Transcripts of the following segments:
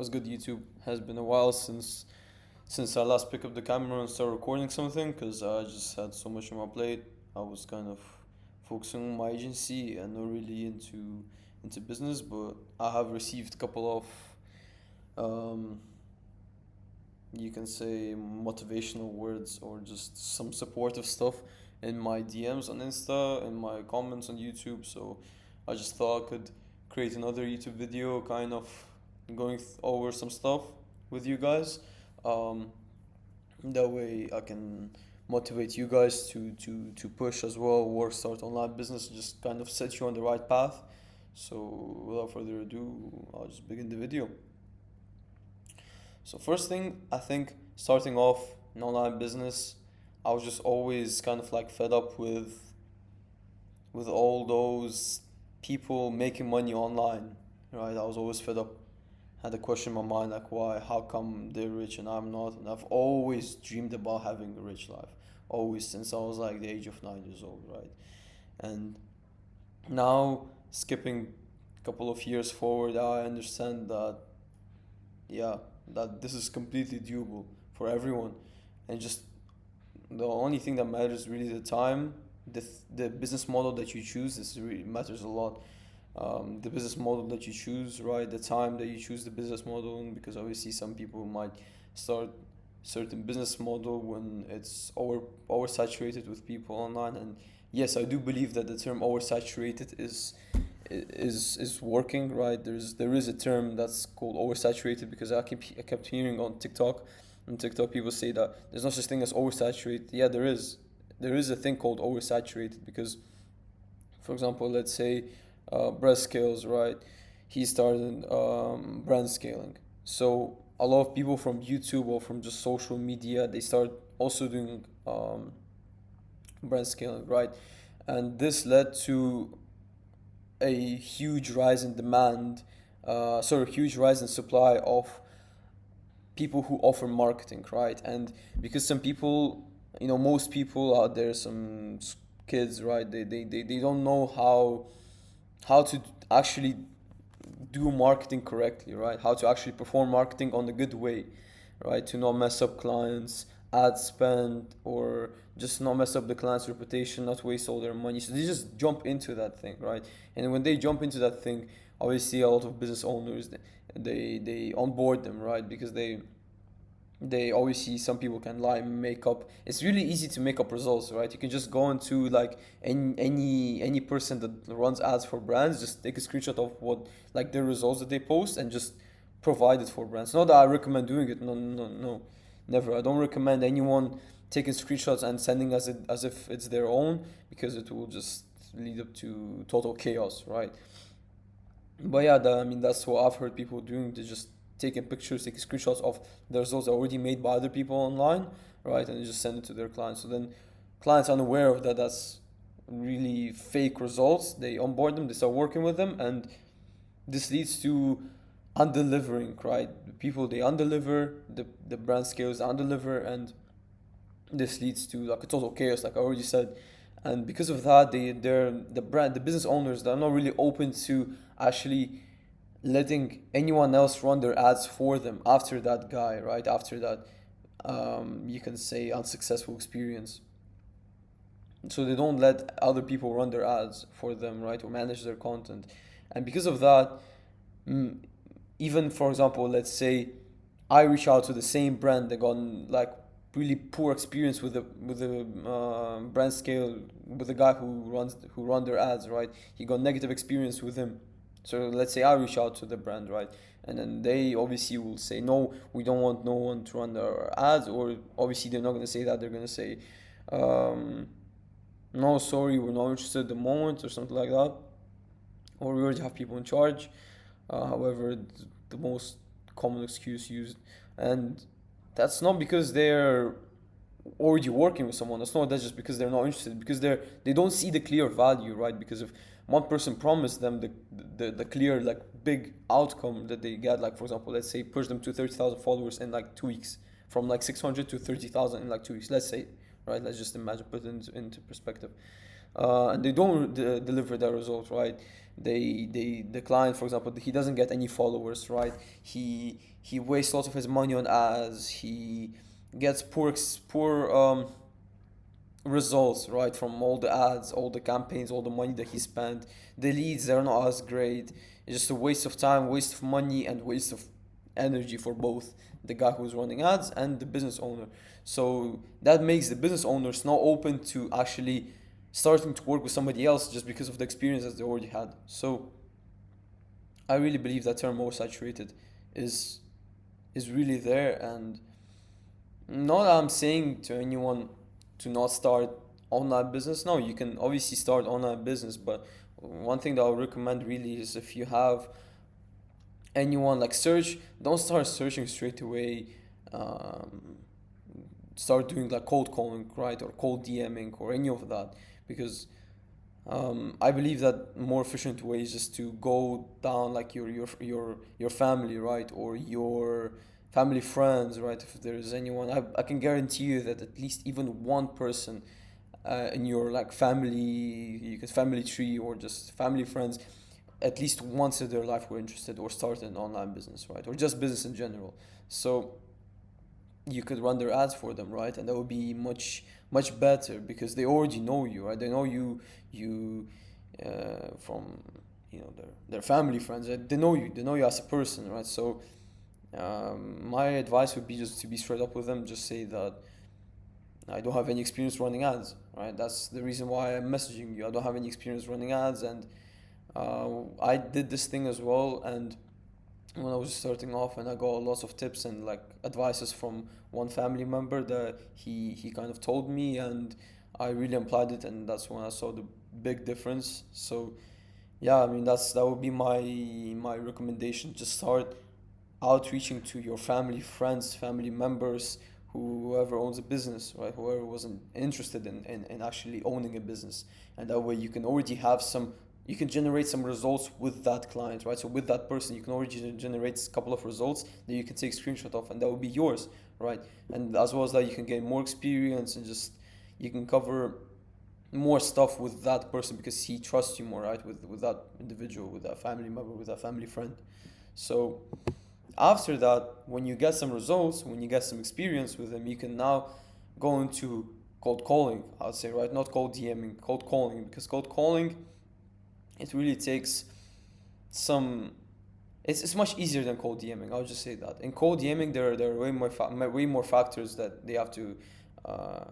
What's good, YouTube? Has been a while since I last picked up the camera and started recording something because I just had so much on my plate. I was kind of focusing on my agency and not really into business, but I have received a couple of you can say motivational words or just some supportive stuff in my DMs on Insta and my comments on YouTube. So I just thought I could create another YouTube video, kind of going over some stuff with you guys. Um, that way I can motivate you guys to push as well or start online business, just kind of set you on the right path. So without further ado, I'll just begin the video. So first thing, I think starting off an online business, I was just always kind of like fed up with all those people making money online, right? I was always fed up. Had a question in my mind like why, how come they're rich and I'm not? And I've always dreamed about having a rich life, always since I was like the age of 9 years old, right? And now skipping a couple of years forward, I understand that yeah, that this is completely doable for everyone, and just the only thing that matters really the time, the business model that you choose. This really matters a lot. The business model that you choose, right? The time that you choose the business model, because obviously some people might start certain business model when it's oversaturated with people online. And yes, I do believe that the term oversaturated is working, right? There is a term that's called oversaturated because I kept hearing on TikTok people say that there's no such thing as oversaturated. Yeah, there is a thing called oversaturated because, for example, let's say Brad Scales, right? He started brand scaling. So a lot of people from YouTube or from just social media, they start also doing brand scaling, right? And this led to a huge rise in demand, huge rise in supply of people who offer marketing, right? And because some people, most people out there, some kids, right? They don't know how to actually do marketing correctly, right? How to actually perform marketing on the good way, right? To not mess up clients, ad spend, or just not mess up the client's reputation, not waste all their money. So they just jump into that thing, right? And when they jump into that thing, obviously a lot of business owners they onboard them, right? Because they obviously, some people can lie and make up. It's really easy to make up results, right? You can just go into like any person that runs ads for brands, just take a screenshot of what, like, their results that they post, and just provide it for brands. Not that I recommend doing it, no, no, no, never. I don't recommend anyone taking screenshots and sending as if it's their own, because it will just lead up to total chaos, right? But yeah, I mean, that's what I've heard people doing. They just taking pictures, taking screenshots of the results already made by other people online, right? And they just send it to their clients. So then clients unaware of that, that's really fake results. They onboard them, they start working with them, and this leads to undelivering, right? People, they undeliver, the brand scales undeliver, and this leads to like a total chaos, like I already said. And because of that, the business owners, they're not really open to actually letting anyone else run their ads for them after that guy, right? After that, you can say unsuccessful experience. So they don't let other people run their ads for them, right? Or manage their content. And because of that, mm, even for example, let's say I reach out to the same brand that got like really poor experience with the brand scale, with the guy who run their ads, right? He got negative experience with him. So let's say I reach out to the brand, right? And then they obviously will say, no, we don't want no one to run their ads. Or obviously they're not going to say that. They're going to say, um, no, sorry, we're not interested at the moment, or something like that. Or we already have people in charge. However, the most common excuse used. And that's not because they're already working with someone. That's just because they're not interested, because they don't see the clear value, right? Because if one person promised them the clear, like, big outcome that they get, like for example, let's say push them to 30,000 followers in like 2 weeks, from like 600 to 30,000 in like 2 weeks, let's say, right? Let's just imagine, put it into perspective. and they don't deliver that result, right? The client, for example, he doesn't get any followers, right? He wastes lots of his money on ads. He gets poor results, right, from all the ads, all the campaigns, all the money that he spent. The leads, they're not as great. It's just a waste of time, waste of money, and waste of energy for both the guy who's running ads and the business owner. So that makes the business owners not open to actually starting to work with somebody else just because of the experience that they already had. So I really believe that term oversaturated is is really there. And not that I'm saying to anyone to not start online business. No, you can obviously start online business, but one thing that I'll recommend really is if you have anyone like search, don't start searching straight away. Um, Start doing like cold calling, right, or cold DMing or any of that, because I believe that more efficient way is just to go down like your family, right, or your family friends, right. If there's anyone, I can guarantee you that at least even one person in your like family, you can family tree or just family friends, at least once in their life were interested or started an online business, right, or just business in general. So you could run their ads for them, right? And that would be much better because they already know you, right? They know you from their family friends. Right? They know you as a person, right? So my advice would be just to be straight up with them. Just say that I don't have any experience running ads, right? That's the reason why I'm messaging you. I don't have any experience running ads, and I did this thing as well, and when I was starting off, and I got lots of tips and like advices from one family member that he kind of told me, and I really applied it, and that's when I saw the big difference. So yeah, I mean that would be my recommendation. Just start outreaching to your family, friends, family members, whoever owns a business, right? Whoever wasn't interested in actually owning a business. And that way you can already have some, you can generate some results with that client, right? So with that person, you can already generate a couple of results that you can take screenshot of, and that will be yours, right? And as well as that, you can gain more experience and just you can cover more stuff with that person because he trusts you more, right? With that individual, with that family member, with that family friend. So after that, when you get some results, when you get some experience with them, you can now go into cold calling, I would say, right? Not cold DMing, cold calling, because cold calling, it really takes some. It's much easier than cold DMing. I'll just say that. In cold DMing, there are way more factors that they have to uh,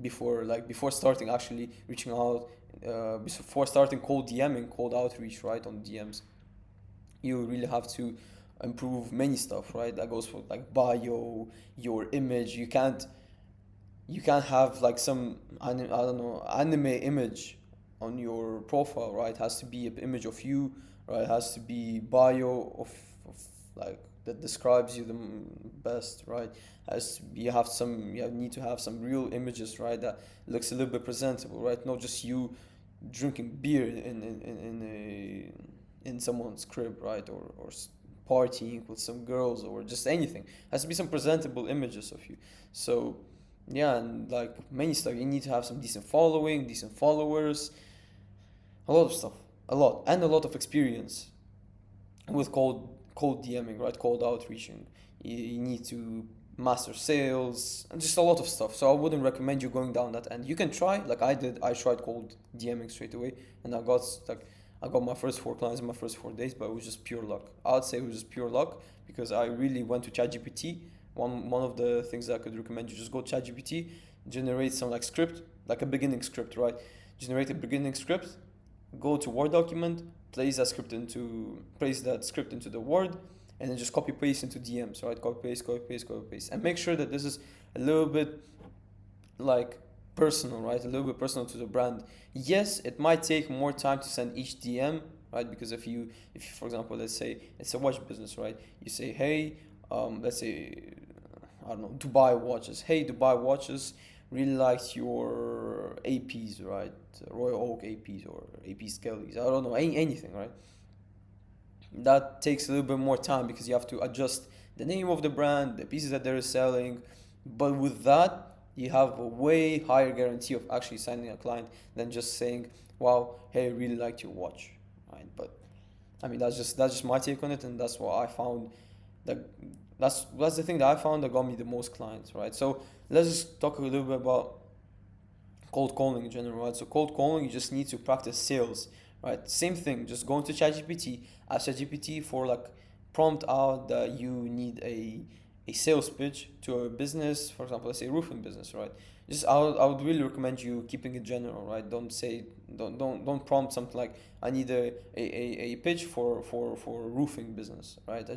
before starting actually reaching out, before starting cold DMing, cold outreach, right, on DMs. You really have to improve many stuff, right? That goes for like bio, your image. You can't have like some I don't know, anime image on your profile, right? It has to be an image of you, right? It has to be bio of like that describes you the best, right? As you have some, you need to have some real images, right? That looks a little bit presentable, right? Not just you drinking beer in someone's crib, right? Or partying with some girls or just anything. Has to be some presentable images of you. So yeah, and like many stuff, you need to have some decent following, decent followers, a lot of stuff, a lot, and a lot of experience with cold DMing, right? Cold outreaching. You need to master sales and just a lot of stuff. So I wouldn't recommend you going down that end. You can try, like I did. I tried cold DMing straight away, and I got my first four clients in my first 4 days, but it was just pure luck. I would say it was just pure luck because I really went to ChatGPT. One of the things that I could recommend you, just go to ChatGPT, generate some like script, like a beginning script, right? Generate a beginning script, go to Word document, place that script into the Word, and then just copy paste into DMs, right? Copy paste, copy paste, copy paste, and make sure that this is a little bit like personal, right? A little bit personal to the brand. Yes, it might take more time to send each DM, right? Because if you, for example, let's say it's a watch business, right? You say, hey, let's say, I don't know, Dubai watches. Hey, Dubai watches, really liked your APs, right? Royal Oak APs or AP Skellies. I don't know, anything, right? That takes a little bit more time because you have to adjust the name of the brand, the pieces that they're selling. But with that, You have a way higher guarantee of actually signing a client than just saying, "Wow, hey, I really liked your watch," right? But I mean, that's just my take on it, and that's what I found. That that's the thing that I found that got me the most clients, right? So let's just talk a little bit about cold calling in general, right? So cold calling, you just need to practice sales, right? Same thing, just go into ChatGPT, ask ChatGPT for like prompt out that you need a sales pitch to a business, for example, let's say roofing business, right? Just I would really recommend you keeping it general, right? Don't prompt something like I need a pitch for a roofing business, right?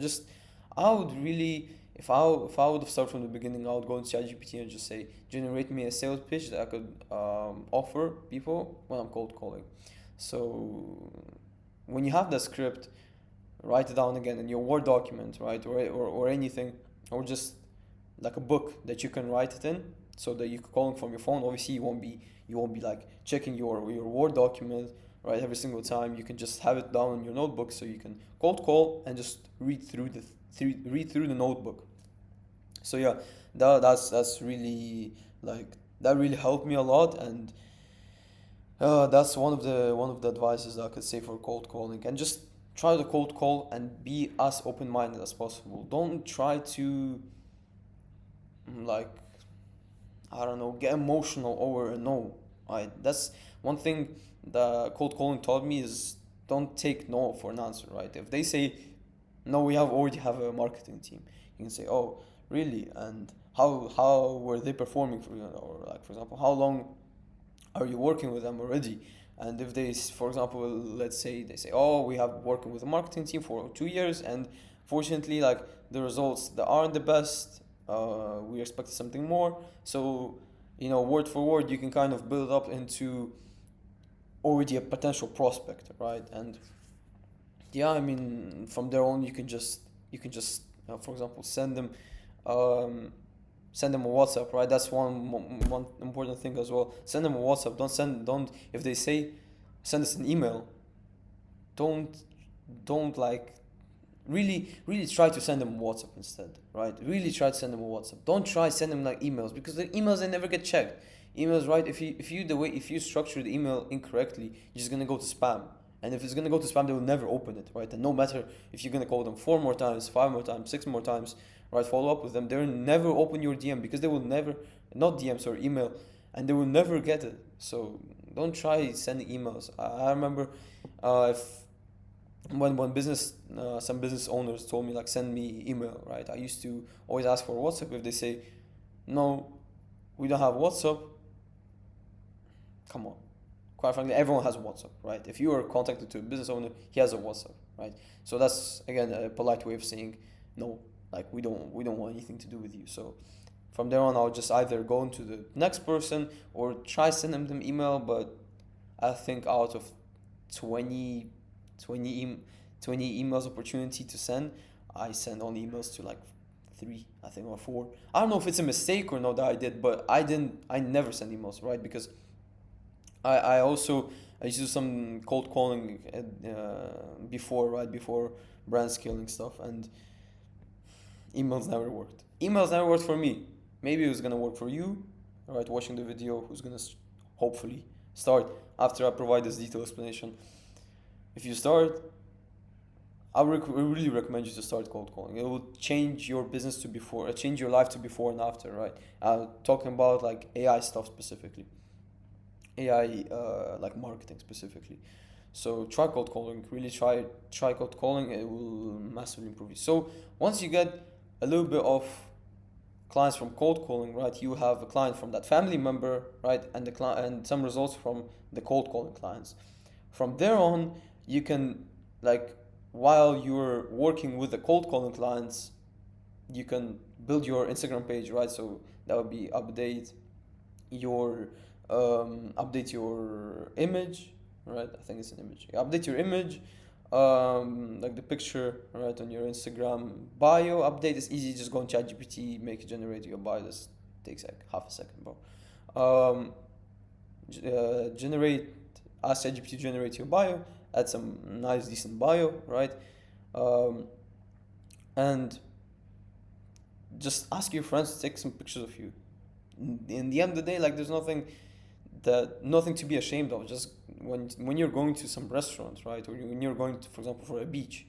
I would really, if I would have started from the beginning, I would go into ChatGPT and just say, generate me a sales pitch that I could offer people when I'm cold calling. So when you have the script, write it down again in your Word document, right, or anything, or just like a book that you can write it in, so that you can call from your phone. Obviously, you won't be like checking your Word document, right, every single time. You can just have it down in your notebook, so you can cold call and just read through the notebook. So yeah, that's really like that really helped me a lot, and that's one of the advices that I could say for cold calling. And just try to cold call and be as open minded as possible. Don't try to like, I don't know, get emotional over a no. Right? That's one thing that cold calling taught me is don't take no for an answer. Right? If they say no, we already have a marketing team, you can say, oh, really? And how were they performing for you? Or like, for example, how long are you working with them already? And if they, for example, let's say they say, oh, we have working with a marketing team for 2 years, and fortunately, like the results that aren't the best, we expected something more. So, word for word, you can kind of build up into already a potential prospect, right? And yeah, I mean, from there on, you can just for example, um, send them a WhatsApp, right? That's one important thing as well. Send them a WhatsApp. Don't if they say send us an email, don't don't like really try to send them a WhatsApp instead, right? Really try to send them a WhatsApp. Don't try send them like emails, because the emails, they never get checked. Emails, right? If you structure the email incorrectly, you're just gonna go to spam. And if it's gonna go to spam, they will never open it, right? And no matter if you're gonna call them 4 more times, 5 more times, 6 more times, right? Follow up with them. They'll never open your DM, because they will never, not DM, sorry, email, and they will never get it. So don't try sending emails. I remember if when some business owners told me like send me email, right? I used to always ask for WhatsApp. If they say no, we don't have WhatsApp, come on. Quite frankly, everyone has WhatsApp, right? If you are contacted to a business owner, he has a WhatsApp, right? So that's again a polite way of saying no, like we don't want anything to do with you. So from there on, I'll just either go into the next person or try sending them email. But I think out of 20 20, 20 emails opportunity to send, I send only emails to like three, I think, or four. I don't know if it's a mistake or not that I did, but I never send emails, right? Because I used to do some cold calling before, right? Before brand scaling stuff, and emails never worked. Emails never worked for me. Maybe it was gonna work for you, right? Watching the video, who's gonna hopefully start after I provide this detailed explanation. If you start, I really recommend you to start cold calling. It will change your business to before, change your life to before and after, right? Talking about like AI stuff specifically, AI like marketing specifically. So try cold calling. Really try cold calling. It will massively improve you. So once you get a little bit of clients from cold calling, right? You have a client from that family member, right? And the client and some results from the cold calling clients. From there on, you can like, while you're working with the cold calling clients, you can build your Instagram page, right? So that would be your update your image, right? I think it's an image. Yeah, update your image, like the picture, right, on your Instagram bio. Update is easy. Just go on ChatGPT, make it generate your bio. This takes like half a second, bro. Um, generate Ask ChatGPT to generate your bio. Add some nice, decent bio, right? Um, and just ask your friends to take some pictures of you. in the end of the day, like there's nothing to be ashamed of. Just when you're going to some restaurant, right, or when you're going to, for example, for a beach,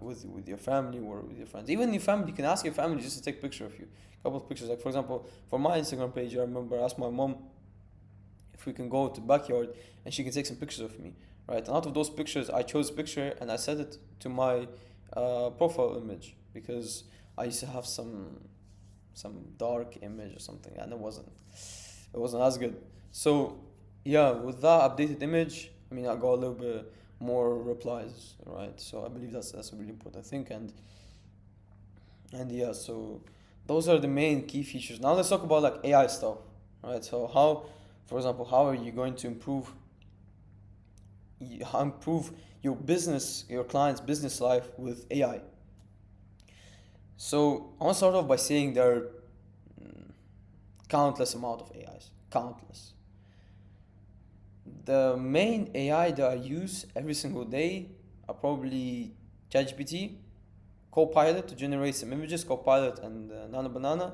with your family or with your friends. Even your family, you can ask your family just to take a picture of you. A couple of pictures. Like for example, for my Instagram page, I remember I asked my mom if we can go to the backyard and she can take some pictures of me, right? And out of those pictures, I chose a picture and I set it to my profile image because I used to have some dark image or something, and it wasn't as good. So yeah, with that updated image, I mean, I got a little bit more replies, right? So I believe that's a really important thing, and yeah, so those are the main key features. Now let's talk about like AI stuff, right? So how, for example, how are you going to improve your business, your client's business life with AI? So I want to start off by saying there are countless amount of AIs, countless. The main AI that I use every single day are probably ChatGPT, Copilot to generate some images, Copilot and Nano Banana,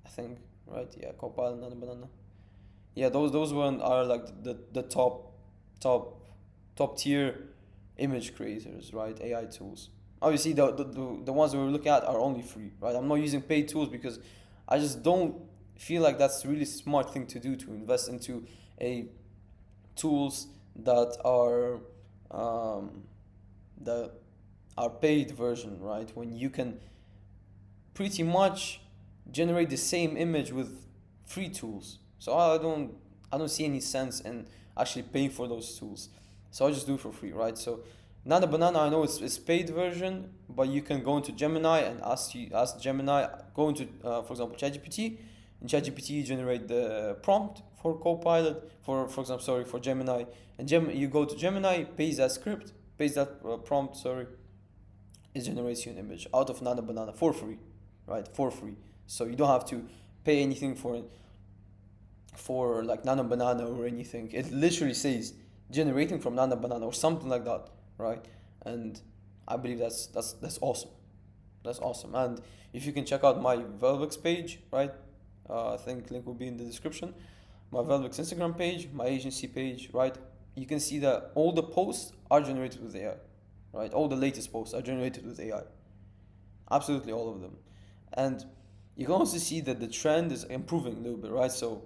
I think, right? Yeah, Copilot, Nano Banana. Yeah, those one are like the top top tier image creators, right? AI tools. Obviously, the ones we're looking at are only free, right? I'm not using paid tools because I just don't feel like that's a really smart thing to do, to invest into a tools um, that are paid version, right? When you can pretty much generate the same image with free tools. So I don't see any sense in actually paying for those tools. So I just do it for free, right? So Nana Banana, I know it's paid version, but you can go into Gemini and ask Gemini, go into for example ChatGPT, and ChatGPT generate the prompt for Copilot, for example, sorry, for Gemini, and you go to Gemini, paste that script, paste that prompt, sorry, it generates you an image out of Nana Banana for free, right? For free. So you don't have to pay anything for like Nana Banana or anything. It literally says generating from Nana Banana or something like that, right? And I believe that's awesome. That's awesome. And if you can check out my Velvix page, right? I think link will be in the description. My Velvix Instagram page, my agency page, right? You can see that all the posts are generated with AI, right? All the latest posts are generated with AI. Absolutely all of them. And you can also see that the trend is improving a little bit, right? So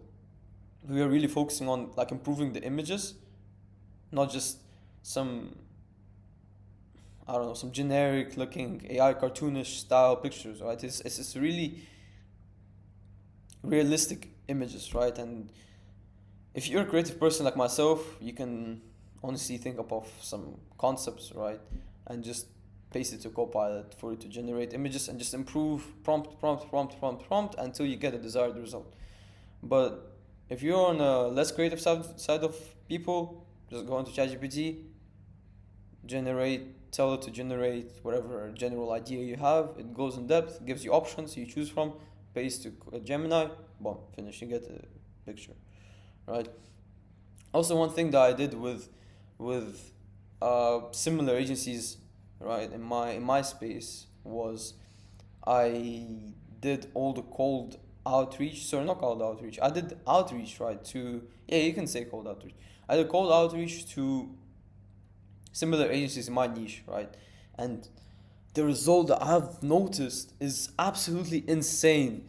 we are really focusing on like improving the images, not just some, I don't know, some generic looking AI cartoonish style pictures, right? It's really realistic images, right? And if you're a creative person like myself, you can honestly think up of some concepts, right? And just paste it to Copilot for it to generate images and just improve prompt until you get the desired result. But if you're on a less creative side of people, just go into ChatGPT, tell it to generate whatever general idea you have. It goes in depth, gives you options you choose from, paste to Gemini, boom, finish. You get the picture, right? Also, one thing that I did with similar agencies, right, in my space was I did all the cold outreach. Sorry, not cold outreach. I did outreach, right? To, yeah, you can say cold outreach. I did cold outreach to similar agencies in my niche, right? And the result that I've noticed is absolutely insane.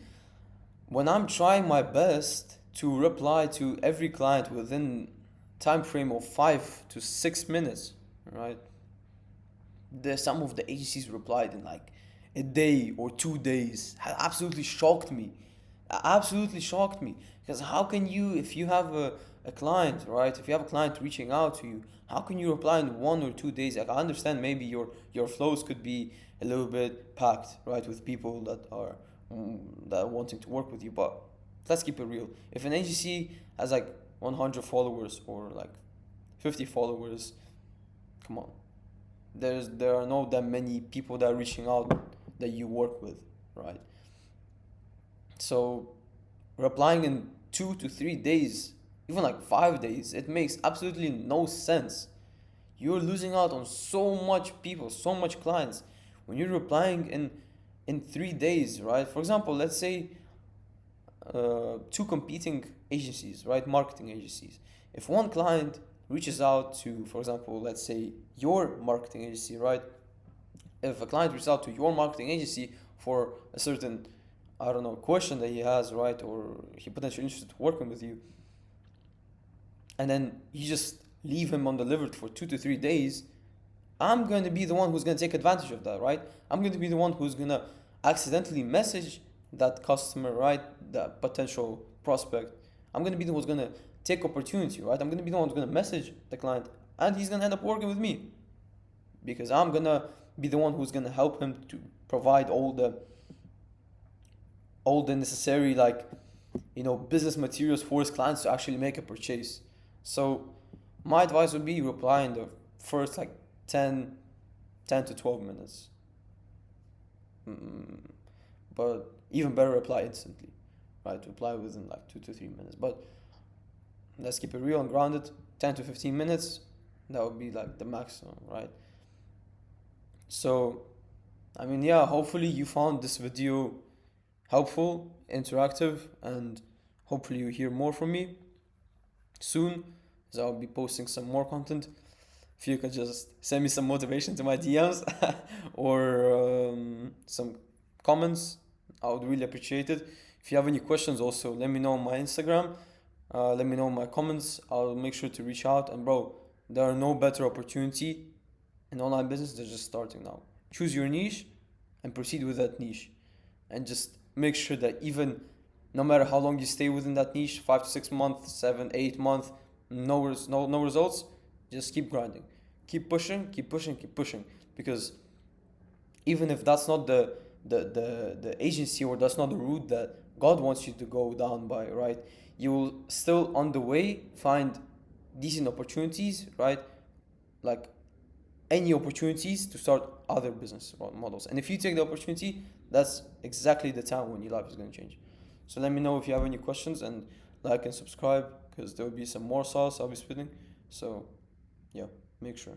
When I'm trying my best to reply to every client within time frame of 5 to 6 minutes, right? Some of the agencies replied in like a day or 2 days. Absolutely shocked me. Absolutely shocked me. Because how can you, if you have a client, right? If you have a client reaching out to you, how can you reply in 1 or 2 days? Like, I understand maybe your flows could be a little bit packed, right, with people that are wanting to work with you. But let's keep it real. If an agency has like 100 followers or like 50 followers, come on. There are not that many people that are reaching out that you work with, right? So replying in 2 to 3 days, even like 5 days, it makes absolutely no sense. You're losing out on so much people, so much clients when you're replying in 3 days, right? For example, let's say two competing agencies, right? Marketing agencies. If one client reaches out to, for example, let's say your marketing agency, right? If a client reaches out to your marketing agency for a certain, I don't know, question that he has, right? Or he potentially interested in working with you, and then you just leave him undelivered for 2 to 3 days, I'm going to be the one who's going to take advantage of that, right? I'm going to be the one who's going to accidentally message that customer, right? That potential prospect. I'm going to be the one who's going to take opportunity, right? I'm going to be the one who's going to message the client, and he's going to end up working with me because I'm going to be the one who's going to help him to provide all the necessary, like, business materials for his clients to actually make a purchase. So my advice would be reply in the first like 10 10 to 12 minutes. mm, but even better, reply instantly, right? Reply within like 2 to 3 minutes, but let's keep it real and grounded. 10 to 15 minutes, that would be like the maximum, right? So I mean, yeah, hopefully you found this video helpful, interactive, and hopefully you hear more from me soon, as I'll be posting some more content. If you could just send me some motivation to my DMs or some comments, I would really appreciate it. If you have any questions, also let me know on my Instagram. Let me know in my comments. I'll make sure to reach out. And bro, there are no better opportunity in online business than just starting now. Choose your niche and proceed with that niche, and just make sure that even no matter how long you stay within that niche, 5 to 6 months, 7, 8 months, no results, just keep grinding, keep pushing, keep pushing, keep pushing. Because even if that's not the agency, or that's not the route that God wants you to go down by, right? You will still on the way find decent opportunities, right? Like any opportunities to start other business models. And if you take the opportunity, that's exactly the time when your life is going to change. So let me know if you have any questions, and like and subscribe, because there will be some more sauce I'll be spitting. So yeah, make sure.